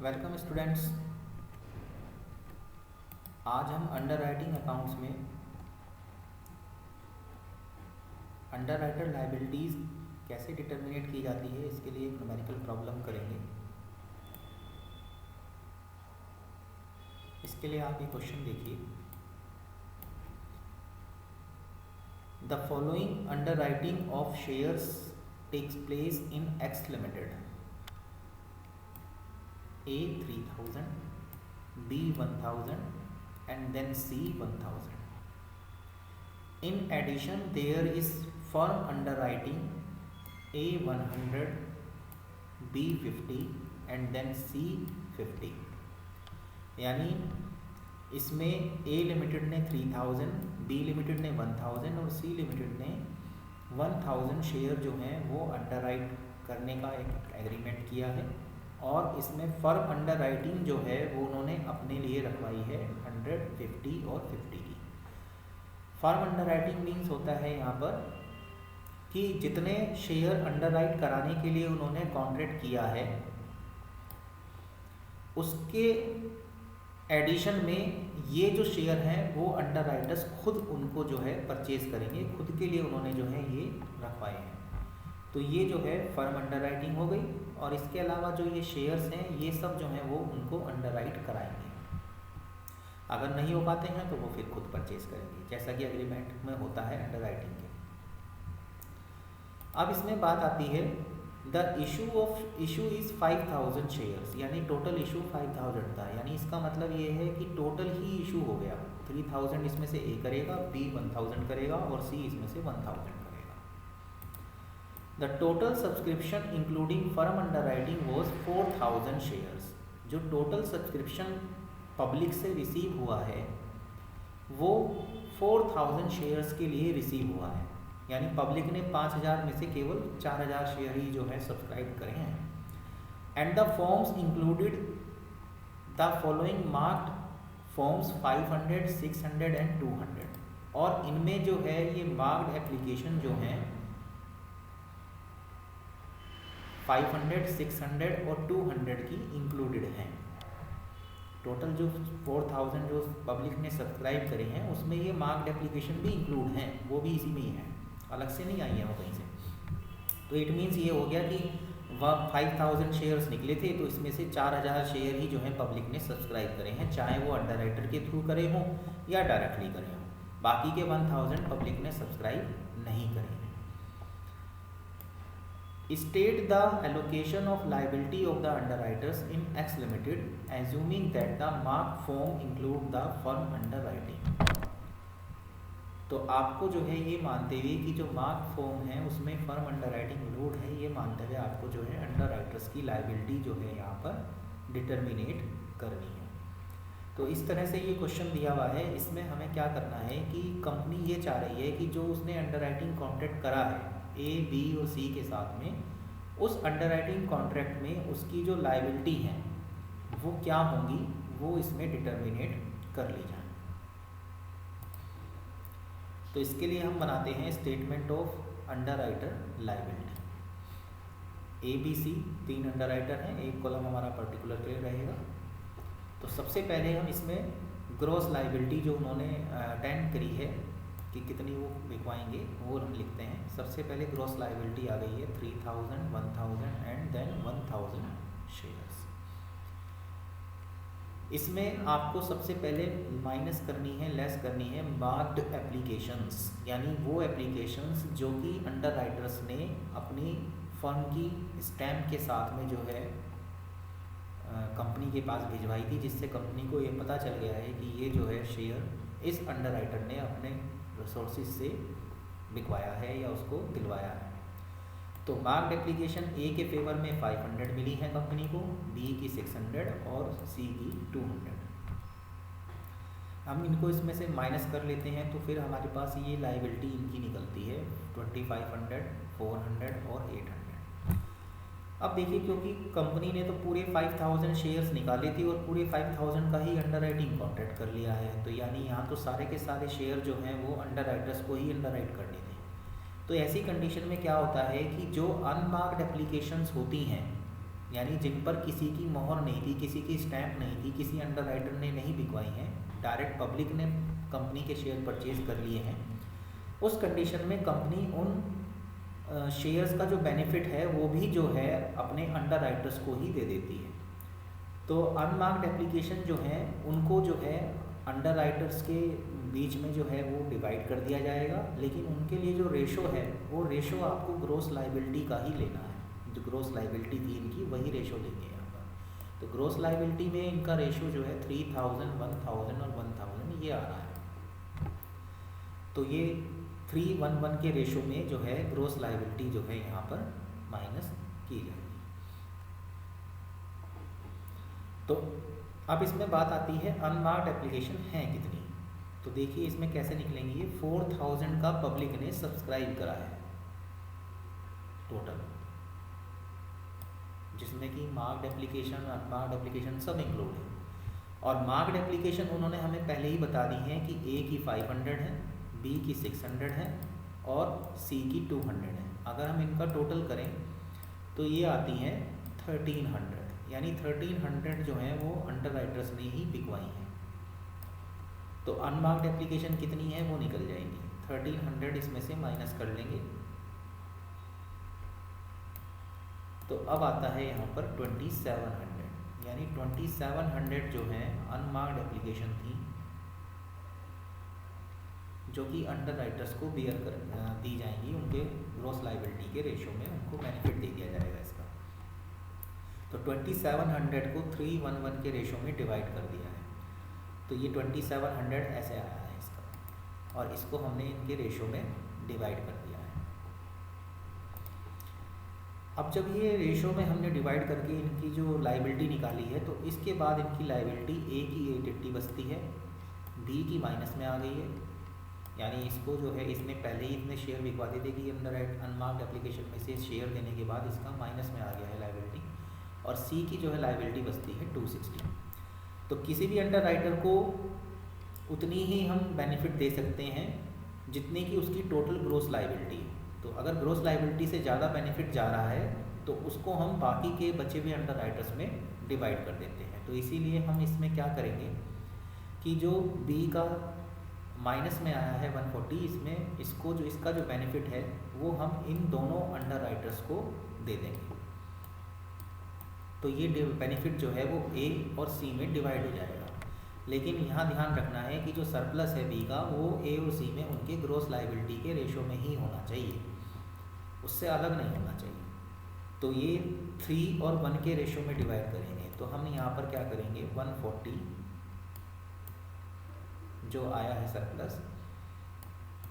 Welcome students. आज हम under writing accounts में अंडर राइटर लाइबिलिटीज़ कैसे डिटर्मिनेट की जाती है इसके लिए एक न्यूमेरिकल प्रॉब्लम करेंगे। इसके लिए आप ये क्वेश्चन देखिए। The following underwriting of shares takes place in X limited. A 3000, B 1000 and then C 1000. In addition, there is firm underwriting A 100, B 50 and then C 50. यानी इसमें A लिमिटेड ने 3000, B limited ने 1000 और C limited ने 1000 share जो हैं वो underwrite करने का एक एग्रीमेंट किया है और इसमें फर्म अंडर राइटिंग जो है वो उन्होंने अपने लिए रखवाई है 100, 50 और 50 की। फर्म अंडर राइटिंग मीन्स होता है यहाँ पर कि जितने शेयर अंडर राइट कराने के लिए उन्होंने कॉन्ट्रैक्ट किया है उसके एडिशन में ये जो शेयर हैं वो अंडर राइटर्स खुद उनको जो है परचेज करेंगे, खुद के लिए उन्होंने जो है ये रखवाए हैं। तो ये जो है फर्म अंडर राइटिंग हो गई और इसके अलावा जो ये शेयर्स हैं ये सब जो हैं वो उनको अंडर राइट कराएंगे। अगर नहीं हो पाते हैं तो वो फिर खुद परचेज करेंगे, जैसा कि एग्रीमेंट में होता है अंडर राइटिंग के। अब इसमें बात आती है द इशू इज़ 5000 शेयर्स, यानी टोटल इशू 5000 था। यानी इसका मतलब ये है कि टोटल ही इशू हो गया। 3000 इसमें से A करेगा, B 1000 करेगा और C इसमें से 1000 करेगा। The total subscription including firm under writing was 4000 shares. जो टोटल सब्सक्रिप्शन पब्लिक से रिसीव हुआ है वो 4000 शेयर्स के लिए रिसीव हुआ है। यानी पब्लिक ने 5000 में से केवल 4000 शेयर ही जो है सब्सक्राइब करे हैं। And the forms included the following marked forms 500, 600 and 200। और इनमें जो है ये मार्क्ड एप्लीकेशन जो हैं 500, 600 और 200 की इंक्लूडेड हैं। टोटल जो 4000 जो पब्लिक ने सब्सक्राइब करे हैं उसमें ये मार्क्ड एप्लीकेशन भी इंक्लूड हैं, वो भी इसी में ही है, अलग से नहीं आई है वो कहीं से। तो इट मीन्स ये हो गया कि वह 5000 शेयर्स निकले थे तो इसमें से 4000 शेयर ही जो है पब्लिक ने सब्सक्राइब करे हैं, चाहे वो अंडर राइटर के थ्रू करे हों या डायरेक्टली करे हों। बाकी के 1000 पब्लिक ने सब्सक्राइब नहीं करे हैं। State the allocation of liability of the underwriters in X Limited, assuming that the marked form include the firm underwriting। तो आपको जो है ये मानते हुए कि जो मार्क फॉर्म है उसमें फर्म अंडर राइटिंग इंक्लूड है, ये मानते हुए आपको जो है अंडर राइटर्स की लाइबिलिटी जो है यहाँ पर डिटर्मिनेट करनी है। तो इस तरह से ये क्वेश्चन दिया हुआ है। इसमें हमें क्या करना है कि कंपनी ये चाह रही है कि जो उसने अंडर राइटिंग कॉन्ट्रैक्ट करा है A, B और C के साथ में, उस अंडर राइटिंग कॉन्ट्रैक्ट में उसकी जो लाइबिलिटी हैं वो क्या होंगी वो इसमें डिटर्मिनेट कर ली जाए। तो इसके लिए हम बनाते हैं statement of under writer liability. A, B, C 3 under writer हैं, एक कॉलम हमारा पर्टिकुलर के लिए रहेगा। तो सबसे पहले हम इसमें ग्रॉस लाइबिलिटी जो उन्होंने अटेंड करी है कि कितनी वो बिकवाएंगे वो हम लिखते हैं। सबसे पहले ग्रॉस लाइबिलिटी आ गई है 3000, 1000 एंड देन 1000 शेयर्स। इसमें आपको सबसे पहले माइनस करनी है, लेस करनी है मार्क्ड एप्लीकेशंस, यानी वो एप्लीकेशंस जो कि अंडर राइटर्स ने अपनी फर्म की स्टैम्प के साथ में जो है कंपनी के पास भिजवाई थी, जिससे कंपनी को ये पता चल गया है कि ये जो है शेयर इस अंडर राइटर ने अपने रिसोर्सेज से बिकवाया है या उसको दिलवाया है। तो मार्क्ड एप्लीकेशन A के फेवर में 500 मिली है कंपनी को, B की 600 और C की 200। हम इनको इसमें से माइनस कर लेते हैं तो फिर हमारे पास ये लाइबिलिटी इनकी निकलती है 2500, 400 और 800। अब देखिए, क्योंकि कंपनी ने तो पूरे 5000 शेयर्स निकाले थे और पूरे 5000 का ही अंडर राइटिंग कॉन्ट्रैक्ट कर लिया है, तो यानी यहाँ तो सारे के सारे शेयर जो हैं वो अंडर राइटर्स को ही अंडर राइट करने थे। तो ऐसी कंडीशन में क्या होता है कि जो अनमार्क्ड एप्लीकेशंस होती हैं यानी जिन पर किसी की मोहर नहीं थी, किसी की स्टैंप नहीं थी, किसी अंडर राइटर ने नहीं बिकवाई हैं, डायरेक्ट पब्लिक ने कंपनी के शेयर परचेज कर लिए हैं, उस कंडीशन में कंपनी उन शेयर्स का जो बेनिफिट है वो भी जो है अपने अंडर राइटर्स को ही दे देती है। तो अनमार्क्ड एप्लीकेशन जो हैं उनको जो है अंडर राइटर्स के बीच में जो है वो डिवाइड कर दिया जाएगा, लेकिन उनके लिए जो रेशो है वो रेशो आपको ग्रॉस लायबिलिटी का ही लेना है। जो ग्रॉस लायबिलिटी थी इनकी वही रेशो लेंगे यहाँ पर। तो ग्रॉस लायबिलिटी में इनका रेशो जो है 3000, 1000 और 1000 ये आ रहा है। तो ये 3:1 के रेशो में जो है ग्रॉस लायबिलिटी जो है यहाँ पर माइनस की जाएगी। तो अब इसमें बात आती है अनमार्क्ड एप्लीकेशन हैं कितनी। तो देखिए इसमें कैसे निकलेंगी ये 4000 का पब्लिक ने सब्सक्राइब करा है टोटल, जिसमें कि मार्क्ड एप्लीकेशन, अनमार्क्ड एप्लीकेशन सब इंक्लूड है। और मार्क्ड एप्लीकेशन उन्होंने हमें पहले ही बता दी है कि ए की 500 है, बी की 600 है और सी की 200 है। अगर हम इनका टोटल करें तो ये आती हैं 1300, यानी 1300 जो है वो अंडर राइटर्स ने ही बिकवाई हैं। तो अनमार्क्ड एप्लीकेशन कितनी है वो निकल जाएंगी, 1300 इसमें से माइनस कर लेंगे। तो अब आता है यहाँ पर 2700, यानी 2700 जो है अनमार्क्ड एप्लीकेशन थी जो कि अंडर राइटर्स को बियर कर दी जाएंगी, उनके ग्रॉस लायबिलिटी के रेशो में उनको बेनिफिट दे दिया जाएगा इसका। तो 2700 को 3:1 के रेशो में डिवाइड कर दिया है, तो ये 2700 ऐसे आया है इसका, और इसको हमने इनके रेशो में डिवाइड कर दिया है। अब जब ये रेशो में हमने डिवाइड करके इनकी जो लायबिलिटी निकाली है, तो इसके बाद इनकी लायबिलिटी ए की 880 बचती है, बी की माइनस में आ गई है, यानी इसको जो है इसने पहले ही इतने शेयर बिकवा दिए थे कि अंडर अनमार्क्ड एप्लीकेशन में से शेयर देने के बाद इसका माइनस में आ गया है लायबिलिटी, और सी की जो है लायबिलिटी बचती है 260। तो किसी भी अंडर राइटर को उतनी ही हम बेनिफिट दे सकते हैं जितनी कि उसकी टोटल ग्रॉस लायबिलिटी है। तो अगर ग्रॉस लायबिलिटी से ज़्यादा बेनिफिट जा रहा है तो उसको हम बाकी के बचे हुए अंडर राइटर्स में डिवाइड कर देते हैं। तो इसीलिए हम इसमें क्या करेंगे कि जो बी का माइनस में आया है 140, इसमें इसको जो इसका जो बेनिफिट है वो हम इन दोनों अंडर राइटर्स को दे देंगे। तो ये बेनिफिट जो है वो ए और सी में डिवाइड हो जाएगा। लेकिन यहाँ ध्यान रखना है कि जो सरप्लस है बी का वो ए और सी में उनके ग्रॉस लायबिलिटी के रेशो में ही होना चाहिए, उससे अलग नहीं होना चाहिए। तो ये 3 और 1 के रेशो में डिवाइड करेंगे। तो हम यहाँ पर क्या करेंगे, 140 जो आया है सरप्लस,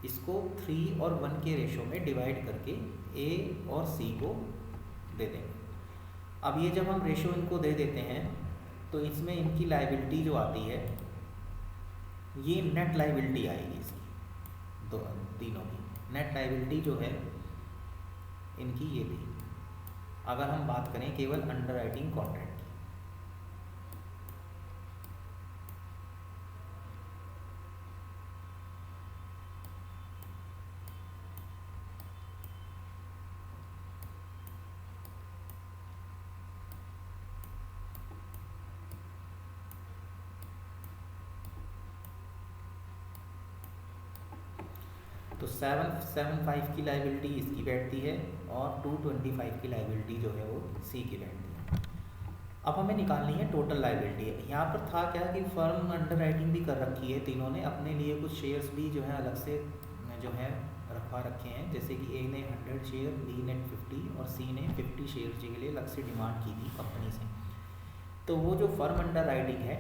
इसको 3 और 1 के रेशो में डिवाइड करके ए और सी को दे देंगे। अब ये जब हम रेशो इनको दे देते हैं तो इसमें इनकी लायबिलिटी जो आती है ये नेट लायबिलिटी आएगी इसकी, दो तीनों की नेट लायबिलिटी जो है इनकी ये थी, अगर हम बात करें केवल अंडर राइटिंग कॉन्ट्रैक्ट की। तो 775 की लायबिलिटी इसकी बैठती है और 225 की लायबिलिटी जो है वो सी की बैठती है। अब हमें निकालनी है टोटल लायबिलिटी। यहाँ पर था क्या कि फर्म अंडर राइटिंग भी कर रखी है तीनों ने, अपने लिए कुछ शेयर्स भी जो है अलग से जो है रखवा रखे हैं, जैसे कि ए ने 100 शेयर, बी ने 50 और सी ने 50 शेयर के लिए अलग से डिमांड की थी कंपनी से। तो वो जो फर्म अंडर राइटिंग है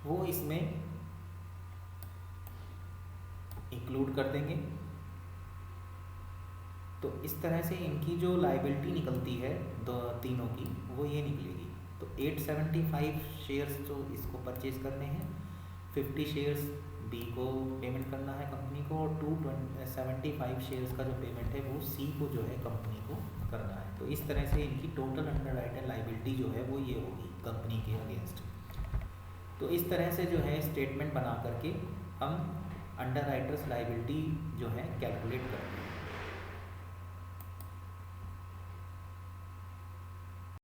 वो इसमें इंक्लूड कर देंगे। तो इस तरह से इनकी जो लायबिलिटी निकलती है तीनों की वो ये निकलेगी। तो 875 शेयर्स जो इसको परचेज करने हैं, 50 शेयर्स बी को पेमेंट करना है कंपनी को, और 275 शेयर्स का जो पेमेंट है वो सी को जो है कंपनी को करना है। तो इस तरह से इनकी टोटल अंडर राइटर लायबिलिटी जो है वो ये होगी कंपनी के अगेंस्ट। तो इस तरह से जो है स्टेटमेंट बना करके हम अंडर राइटर्स लायबिलिटी जो है कैलकुलेट करते हैं।